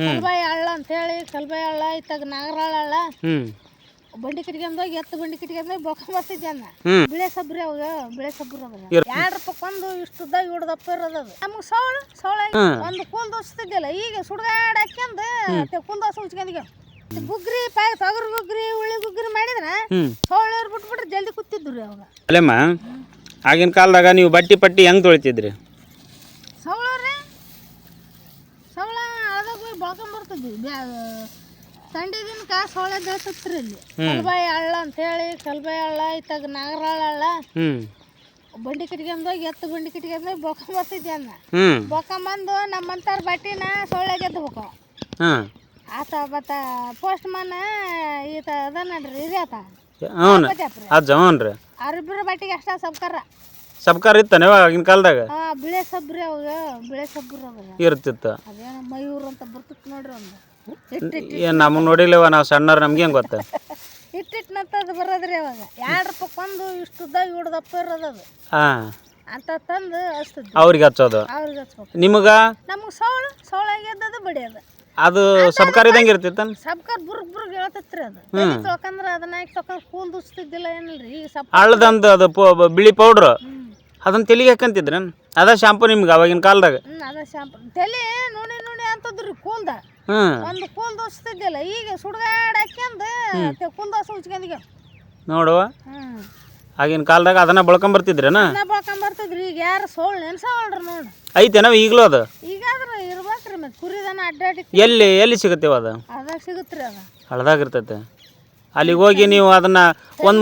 ಕಲ್ಬಾಯಿ ಹಳ್ಳ ಅಂತೇಳಿ ಕಲ್ಬಾಯಿ ಹಳ್ಳ ಇತ್ತಾಗ ನಾಗರಾಳ ಹಳ್ಳ ಬಂಡಿ ಕಿಟ್ಕೊಂಡೋಗಿ ಎತ್ತು ಬಂಡಿ ಕಿಟ್ಕೊಂಡೋಗಿ ಬಳ್ಕೊಂಬರ್ತಿದ್ದೆ ಅನ್ನ ಬಿಳೆ ಸಬ್ರಿ ಅವಾಗ ಬಿಳೆ ಸಬ್ರಿ ಅವಾಗ 2 ರೂಪಾಯಿ ಇಷ್ಟುದ್ದ ಇಡದಪ್ಪ ಇರೋದು ನಮ್ಗೆ ಸೌಳ ಒಂದು ಕೂಲ್ ದೋಸ್ತಿದ್ದಿಲ್ಲ ಈಗ ಸುಡ್ಗಾಡ್ ಹಾಕ್ಯಂದು ಕೂಲ್ ದೋಸ ಉಚ್ಕೊಂಡಿಗೆ ಗುಗ್ರಿ ತೊಗರಿ ಗುಗ್ರಿ ಉಳ್ಳಿ ಗುಗ್ರಿ ಮಾಡಿದ್ರ ಸೌಳವ್ರು ಬಿಟ್ಬಿಟ್ರೆ ಜಲ್ದಿ ಕೂತಿದ್ರು ಅವಾಗ ಅಲ್ಲಮ್ಮ ಆಗಿನ ಕಾಲದಾಗ ನೀವು ಬಟ್ಟಿ ಪಟ್ಟಿ ಹೆಂಗ್ ತೊಳಿತಿದ್ರಿ ಸೌಳ ಅದಾಗ ಹೋಗಿ ಬಳ್ಕೊಂಬರ್ತಿದ್ವಿ ಸಂಡೆ ದಿನಕ್ಕೆ ಸೊಳ್ಳೆ ದೇಸತ್ರಿ ಇಲ್ಲಿ ಕಲ್ಬಾಯಿ ಹಳ್ಳ ಅಂತೇಳಿ ಕಲ್ಬಾಯಿ ಹಳ್ಳ ಇತ್ತಾಗ ನಾಗರಾಳ ಹಳ್ಳ ಬಂಡಿ ಕಿಟ್ಕೊಂಡೋಗಿ ಎತ್ತು ಬಂಡಿ ಕಿಟ್ಕೊಂಡೋಗಿ ಬಳ್ಕೊಂಬರ್ತಿದ್ದೆ ಅನ್ನ ಬಳ್ಕೊಂಬಂದು ನಮ್ಮಂತಾರ ಬಟ್ಟಿನ ಸೊಳ್ಳೆ ಗೆದ್ದಬೇಕು ಆತ ಬತ್ತ ಪೋಸ್ಟ್ ಮನ್ ಈತ ಅದ ನೋಡ್ರಿ ಹಿರಿಯತ ಅವ್ರಿಬ್ರು ಬಟ್ಟಿಗೆ ಅಷ್ಟ ಸಬ್ಕಾರ ಇತ್ತಾನೆ ಆಗಿನ ಕಾಲದಾಗ ಬಿಳೆ ಸಬ್ರಿ ಅವಾಗ ಬಿಳೆ ಸಬ್ರಿ ಅವಾಗ ಇರ್ತಿತ್ತ ಅದೇನ ಮಯೂರ್ ಅಂತ ಬರ್ತಿತ್ತು ನೋಡ್ರಿ ಒಂದು ಏನು ನಮಗೆ ನೋಡಿಲ್ಲವ ನಾವು ಸಣ್ಣವ್ರು ನಮ್ಗೆ ಹೆಂಗೆ ಗೊತ್ತ ಇಟ್ಟಿಟ್ನಂತದ್ದು ಬರೋದ್ರಿ ಅವಾಗ 2 ರೂಪಾಯಿ ಇಷ್ಟುದ್ದ ಇಡದಪ್ಪ ಇರೋದು ಅದು ಅಂತ ತಂದು ಹಚ್ತಿದ್ವಿ ಅವ್ರಿಗೆ ಹಚ್ಚೋದು ನಿಮಗೆ ನಮ್ಗೆ ಸೌಳಾಗ್ಯದ ಬಡಿಯೋದು ಅದು ಸಬ್ಕಾರ ಇದ್ದಂಗೆ ಇರ್ತಿತ್ತ ಸಬ್ಕಾರ ಬುರ್ಗ್ ಹೇಳ್ತೈತ್ರಿ ಅದು ತೊಕೊಂಡ್ರೆ ಅದನ್ನ ತೊಕೊಂಡ್ ಕೂಲ್ ದುಸ್ತಿದ್ದಿಲ್ಲ ಏನಿಲ್ರಿ ಈಗ ಹಳ್ಳದಂದು ಅದು ಬಿಳಿ ಪೌಡ್ರ್ ಅದನ್ನ ತೆಲಿಗೆ ಹಾಕಂತಿದ್ರಿ ಅದ ಶಾಂಪು ನಿಮ್ಗೆ ಅವಾಗಿನ ಕಾಲದಾಗ ಅದ ಶಾಂಪು ತಲೆ ನುಣಿ ಅಂತದ್ರಿ ಕೂಲ್ದ ಒಂದು ಕೂಲ್ ದೋಸ್ತಿದ್ದಿಲ್ಲ ಈಗ ಸುಡ್ಗಾಡ್ ಹಾಕ್ಯಂದು ಕೂಲ್ ದೋಸ ಉಚ್ಕೊಂಡಿಗೆ ನೋಡುವ ಆಗಿನ ಕಾಲದಾಗ ಅದನ್ನ ಬಳ್ಕೊಂಬರ್ತಿದ್ರೇನ ಬಳ್ಕೊಂಬರ್ತಿದ್ರಿ ಈಗ ಯಾರು ಸೋಳ್ ನೆನ್ಸವಲ್ರಿ ನೋಡಿ ಐತೇನ ಈಗಲೂ ಅದು ಈಗಾದ್ರೆ ಇರ್ಬೇಕ್ರಿ ಮತ್ತೆ ಕುರಿದನ ಅಡ್ಡಾಡಿ ಎಲ್ಲಿ ಸಿಗುತ್ತೇವ ಅದು ಅದಾಗ ಸಿಗುತ್ರಿ ಅದ ಹಳದಾಗ ಇರ್ತೈತೆ ಅಲ್ಲಿಗೆ ಹೋಗಿ ನೀವು ಅದನ್ನ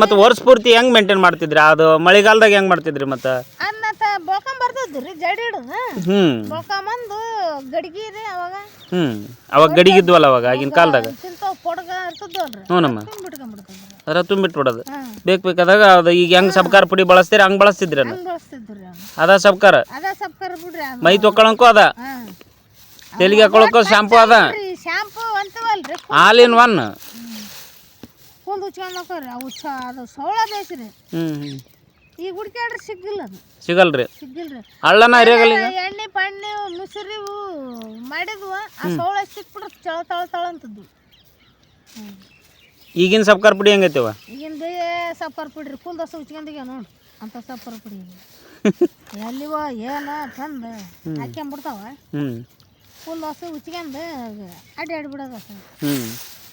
ಮತ್ತೆ ವರ್ಷ ಪೂರ್ತಿ ಹೆಂಗ್ ಮೇಂಟೈನ್ ಮಾಡ್ತಿದ್ರಿ ಅದು ಮಳೆಗಾಲದಾಗ ಹೆಂಗ್ ಮಾಡ್ತಿದ್ರಿ ಮತ್ತೆ ಅನ್ನತ ಬಳ್ಕೊಂಬರ್ತಿದ್ರಿ ಜಡಿ ಹಿಡಿದು ಬಳ್ಕೊಂಬಂದು ಗಡಿಗೆ ರೀ ಅವಾಗ ಗಡಿಗಿದ್ವಲ್ಲ ಅವಾಗ ಆಗಿನ ಕಾಲದಾಗ ತಿಂತಾವ್ ಪೊಡ್ಗ ಇರ್ತದಲ್ರಿ ಹ್ಞೂನಮ್ಮ ತುಂಬಿಟ್ಕೊಂಡ್ಬಿಡ್ತದ್ರಿ ಅದ್ರ ತುಂಬಿಟ್ಬಿಡೋದು ಬೇಕಾದಾಗ ಅದು ಈಗ ಹೆಂಗ್ ಸಬ್ಕಾರ ಪುಡಿ ಬಳಸ್ತೀರಿ ಹಂಗ್ ಬಳಸ್ತಿದ್ರಿ ಬಳಸ್ತಿದ್ರಿ ಅದ ಸಬ್ಕಾರ ಬಿಡ್ರಿ ಮೈ ತೊಗೊಳಕ್ಕೂ ಅದ ತೆಲಿಗೆ ಹಾಕೊಳಕ್ಕೂ ಶಾಂಪು ಅದ ಶಾಂಪು ಅಂತವಲ್ರಿ ಆಲ್ ಇನ್ ಒನ್ ಕೂಲ್ ಉಚ್ಕೊಂಡ್ರಿ ಅದು ಸೌಳ ಬೇಸ್ರಿ ಈಗ ಹುಡ್ಕ್ಯಾಡ್ರಿ ಸಿಗಲ್ರಿ ಸಿಗ್ಗಿಲ್ರಿ ಹಳ್ಳನ ಎಣ್ಣೆ ಪಣ್ಣೆ ಮುಸುರಿ ಮಾಡಿದ್ವು ಆ ಸೌಳ ಸಿಕ್ಬಿಡ್ರಿ ತಳ ಅಂತದ್ದು ಈಗಿನ ಸಬ್ಕಾರ ಪುಡಿ ಹೆಂಗೈತಿವ ಈಗಿನ ಸಬ್ಬಾರ ಪುಡಿ ಕೂಲ್ ದೋಸೆ ಉಚ್ಕೊಂಡಿಗೆ ನೋಡಿ ಅಂತ ಸಬ್ಬಾರ ಪುಡಿ ಎಲ್ಲಿವ ಏನ ತಂದು ಹಾಕ್ಕೊಂಬಿಡ್ತಾವ ಕೂಲ್ ದೋಸೆ ಉಚ್ಕೊಂಡು ಅಡ್ಡಾಡ್ಬಿಡೋದ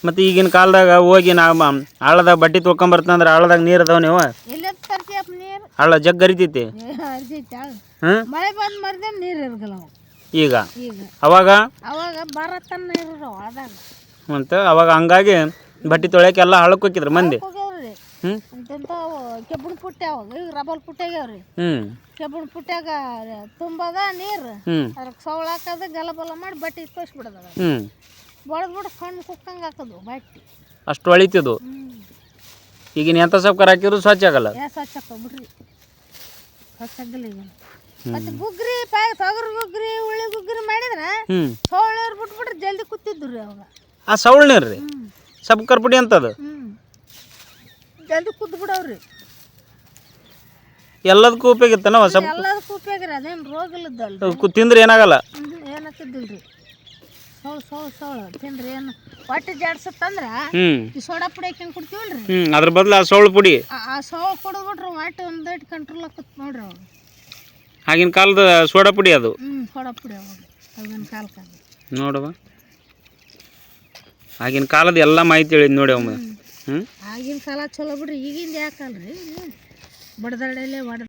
ಮತ್ತೆ ಈಗಿನ ಕಾಲದಾಗ ಹೋಗಿ ನಾವು ಹಳ್ಳದಾಗ ಬಟ್ಟೆ ತೊಗೊಂಬರ್ತಂದ್ರೆ ಹಳ್ಳದಾಗ ನೀರು ಅದಾವ ನೀವು ಎಲ್ಲಿ ತರ್ತೀಯಪ್ಪ ನೀರು ಹಳ್ಳ ಜಗ್ ಹರಿತೈತಿ ಮಳೆ ಬಂದ್ ಮರ್ದೇ ನೀರು ಇರ್ಗಲ್ಲ ಈಗ ಅವಾಗ ಬರತನ ನೀರು ಒಳದಾಗ ಮತ್ತೆ ಅವಾಗ ಹಂಗಾಗಿ ಬಟ್ಟೆ ತೊಳ್ಯಾಕ ಎಲ್ಲ ಹಳ್ಳಕ್ಕೆ ಹೋಗಿದ್ರು ಮಂದಿ ಕೆಬ್ಬಣ ಪುಟ್ಟಿ ಅವಾಗ ಈಗ ರಬಲ್ ಪುಟ್ಟ್ಯಾಗ್ಯಾವ್ರಿ ಕೆಬ್ಬಣ ಪುಟ್ಟ್ಯಾಗ ತುಂಬದ ನೀರು ಅದ್ರಾಗ ಸೌಳ ಹಾಕದ ಗಲಬಲ ಮಾಡಿ ಬಟ್ಟೆ ಇಸ್ಕೊಸ್ಬಿಡೋದ ಬಡದ್ಬಿಟ್ಟು ಸಣ್ಣ ಕುಕ್ಕಂಗೆ ಹಾಕೋದು ಬಟ್ಟೆ ಅಷ್ಟು ಹೊಳಿತಿದ್ವು ಈಗಿನ ಎಂಥ ಸಬ್ಕಾರ ಹಾಕಿದ್ರು ಸ್ವಚ್ಛ ಆಗಲ್ಲ ಸ್ವಚ್ಛ ಹಾಕೋಬಿಡ್ರಿ ಸ್ವಚ್ಛ ಆಗಲ್ಲ ಈಗ ಮತ್ತೆ ಗುಗ್ರಿ ತೊಗರಿ ಗುಗ್ರಿ ಉಳ್ಳಿ ಗುಗ್ರಿ ಮಾಡಿದ್ರ ಸೌಳವ್ರು ಬಿಟ್ಬಿಟ್ರೆ ಜಲ್ದಿ ಕೂತಿದ್ರು ಅವಾಗ ಆ ಸೌಳ್ ನೀರು ರೀ ಸಬ್ಕರ್ ಪುಡಿ ಅಂತದು ಜಲ್ದಿ ಕುದ್ದು ಬಿಡವ್ರಿ ಎಲ್ಲದಕ್ಕೂ ಉಪಯೋಗ ಇತ್ತನವ ಎಲ್ಲದಕ್ಕೂ ಉಪಯೋಗ ರೀ ಅದೇನು ರೋಗ ಇಲ್ಲದಲ್ರಿ ತಿಂದ್ರೆ ಏನಾಗಲ್ಲ ಏನಾಗ್ತಿದ್ದಿಲ್ರಿ ಸೌಳ ತಿಂದ್ರಿ ಏನು ಹೊಟ್ಟೆ ಜಾಡ್ಸತ್ತಂದ್ರ ಈ ಸೋಡಾ ಪುಡಿ ಹಾಕ್ಯಂಡ್ ಕುಡ್ತೀವಲ್ರಿ ಅದ್ರ ಬದಲು ಆ ಸೌಳು ಪುಡಿ ಆ ಸೌಳು ಕುಡಿದ್ಬಿಟ್ರೆ ಹೊಟ್ಟೆ ಒಂದೈಟ್ ಕಂಟ್ರೋಲ್ ಆಕತ್ ನೋಡ್ರಿ ಅವಾಗ ಆಗಿನ ಕಾಲದ ಸೋಡಾ ಪುಡಿ ಅದು ಸೋಡಾ ಪುಡಿ ಅವಾಗ ಆಗಿನ ಕಾಲಕ್ಕೆ ನೋಡುವ ಆಗಿನ ಕಾಲದ ಎಲ್ಲ ಮಾಹಿತಿ ಹೇಳಿದ್ ನೋಡಿ ಅಮ್ಮ ಆಗಿನ ಕಾಲ ಚಲೋ ಬಿಡ್ರಿ ಈಗಿಂದ ಯಾಕಲ್ರಿ ಬಡದಡಲೆ